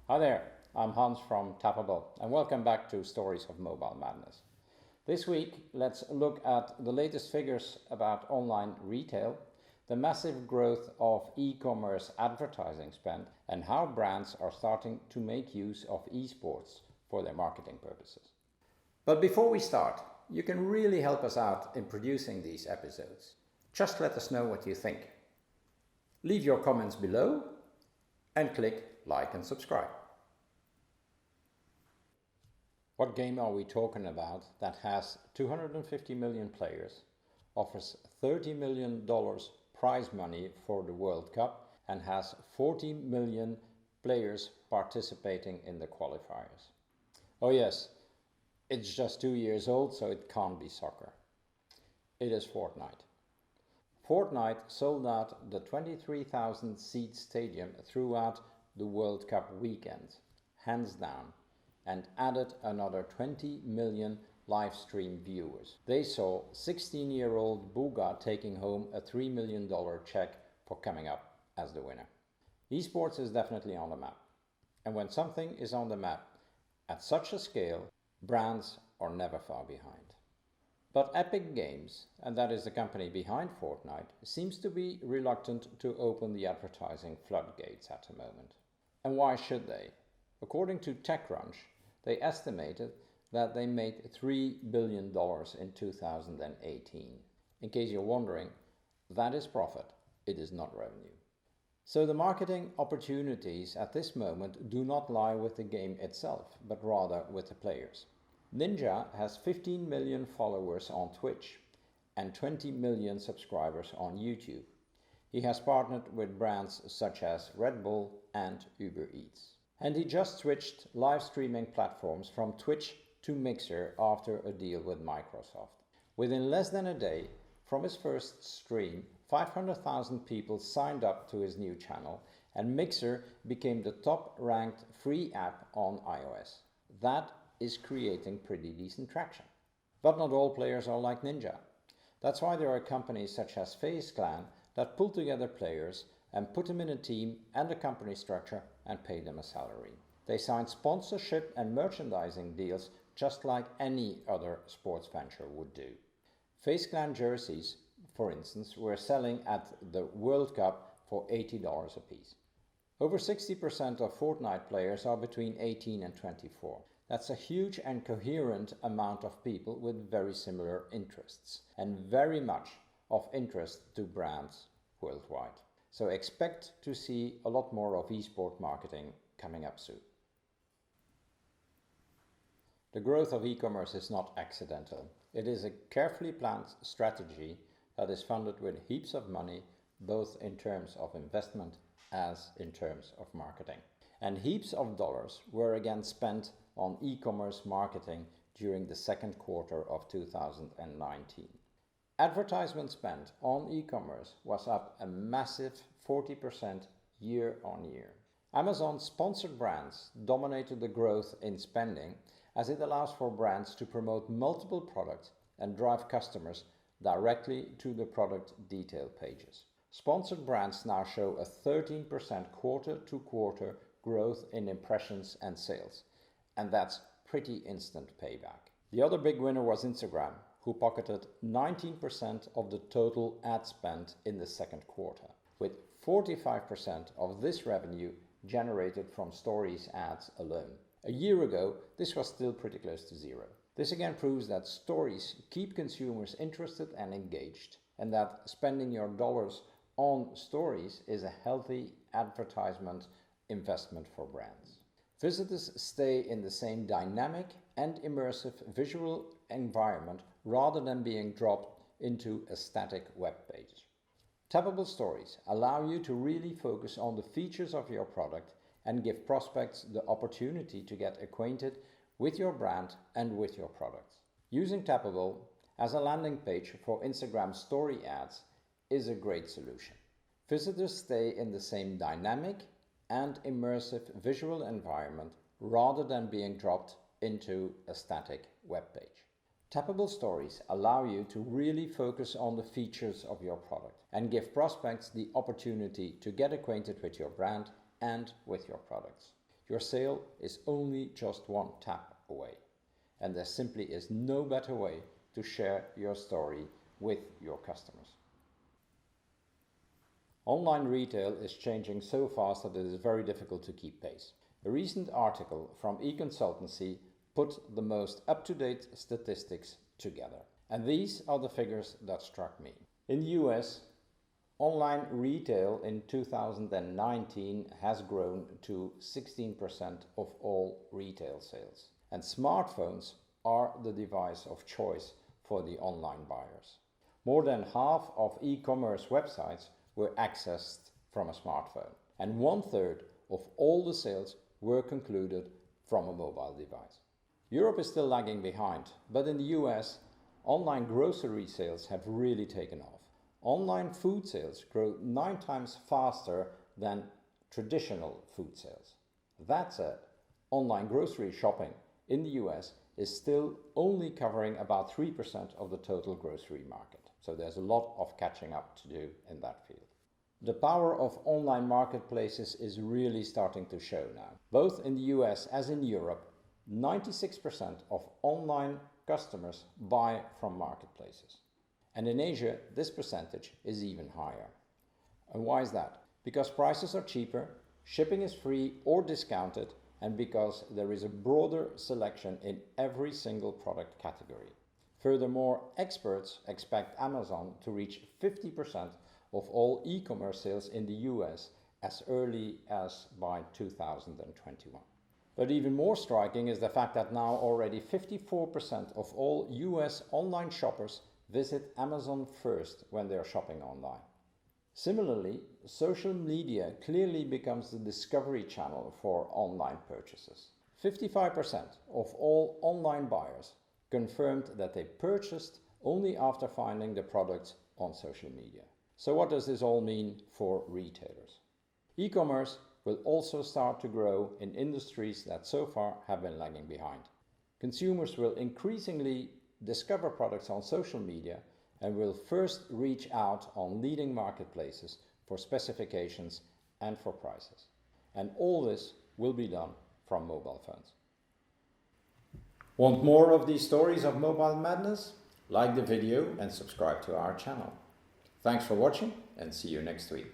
Hi there, I'm Hans from Tappable and welcome back to Stories of Mobile Madness. This week, let's look at the latest figures about online retail, the massive growth of e-commerce advertising spend, and how brands are starting to make use of eSports for their marketing purposes. But before we start, you can really help us out in producing these episodes. Just let us know what you think. Leave your comments below and click like and subscribe. What game are we talking about that has 250 million players, offers $30 million prize money for the World Cup, and has 40 million players participating in the qualifiers? Oh yes, it's just 2 years old, so it can't be soccer. It is Fortnite. Fortnite sold out the 23,000 seat stadium throughout the World Cup weekend, hands down, and added another 20 million live stream viewers. They saw 16-year-old Booga taking home a $3 million check for coming up as the winner. Esports is definitely on the map. And when something is on the map at such a scale, brands are never far behind. But Epic Games, and that is the company behind Fortnite, seems to be reluctant to open the advertising floodgates at the moment. And why should they? According to TechCrunch, they estimated that they made $3 billion in 2018. In case you're wondering, that is profit, it is not revenue. So the marketing opportunities at this moment do not lie with the game itself, but rather with the players. Ninja has 15 million followers on Twitch and 20 million subscribers on YouTube. He has partnered with brands such as Red Bull and Uber Eats. And he just switched live streaming platforms from Twitch to Mixer after a deal with Microsoft. Within less than a day from his first stream, 500,000 people signed up to his new channel, and Mixer became the top-ranked free app on iOS. That is creating pretty decent traction. But not all players are like Ninja. That's why there are companies such as FaZe Clan that pull together players and put them in a team and a company structure and pay them a salary. They sign sponsorship and merchandising deals just like any other sports venture would do. FaZe Clan jerseys, for instance, were selling at the World Cup for $80 a piece. Over 60% of Fortnite players are between 18 and 24. That's a huge and coherent amount of people with very similar interests and very much of interest to brands worldwide. So expect to see a lot more of eSport marketing coming up soon. The growth of e-commerce is not accidental. It is a carefully planned strategy that is funded with heaps of money, both in terms of investment as in terms of marketing. And heaps of dollars were again spent on e-commerce marketing during the second quarter of 2019. Advertisement spend on e-commerce was up a massive 40% year on year. Amazon's sponsored brands dominated the growth in spending as it allows for brands to promote multiple products and drive customers directly to the product detail pages. Sponsored brands now show a 13% quarter-to-quarter growth in impressions and sales, and that's pretty instant payback. The other big winner was Instagram, who pocketed 19% of the total ad spend in the second quarter, with 45% of this revenue generated from Stories ads alone. A year ago, this was still pretty close to zero. This again proves that Stories keep consumers interested and engaged, and that spending your dollars on Stories is a healthy advertisement investment for brands. Visitors stay in the same dynamic and immersive visual environment rather than being dropped into a static web page. Tappable Stories allow you to really focus on the features of your product and give prospects the opportunity to get acquainted with your brand and with your products. Using Tappable as a landing page for Instagram story ads is a great solution. Visitors stay in the same dynamic and immersive visual environment rather than being dropped into a static web page. Tappable Stories allow you to really focus on the features of your product and give prospects the opportunity to get acquainted with your brand and with your products. Your sale is only just one tap away, and there simply is no better way to share your story with your customers. Online retail is changing so fast that it is very difficult to keep pace. A recent article from eConsultancy put the most up-to-date statistics together. And these are the figures that struck me. In the US, online retail in 2019 has grown to 16% of all retail sales. And smartphones are the device of choice for the online buyers. More than half of e-commerce websites were accessed from a smartphone, and 1/3 of all the sales were concluded from a mobile device. Europe is still lagging behind, but in the US, online grocery sales have really taken off. Online food sales grow 9 times faster than traditional food sales. That said, online grocery shopping in the US is still only covering about 3% of the total grocery market. So there's a lot of catching up to do in that field. The power of online marketplaces is really starting to show now. Both in the US as in Europe, 96% of online customers buy from marketplaces. And in Asia, this percentage is even higher. And why is that? Because prices are cheaper, shipping is free or discounted, and because there is a broader selection in every single product category. Furthermore, experts expect Amazon to reach 50% of all e-commerce sales in the US as early as by 2021. But even more striking is the fact that now already 54% of all US online shoppers visit Amazon first when they're shopping online. Similarly, social media clearly becomes the discovery channel for online purchases. 55% of all online buyers confirmed that they purchased only after finding the products on social media. So what does this all mean for retailers? E-commerce will also start to grow in industries that so far have been lagging behind. Consumers will increasingly discover products on social media and will first reach out on leading marketplaces for specifications and for prices. And all this will be done from mobile phones. Want more of these stories of mobile madness? Like the video and subscribe to our channel. Thanks for watching and see you next week.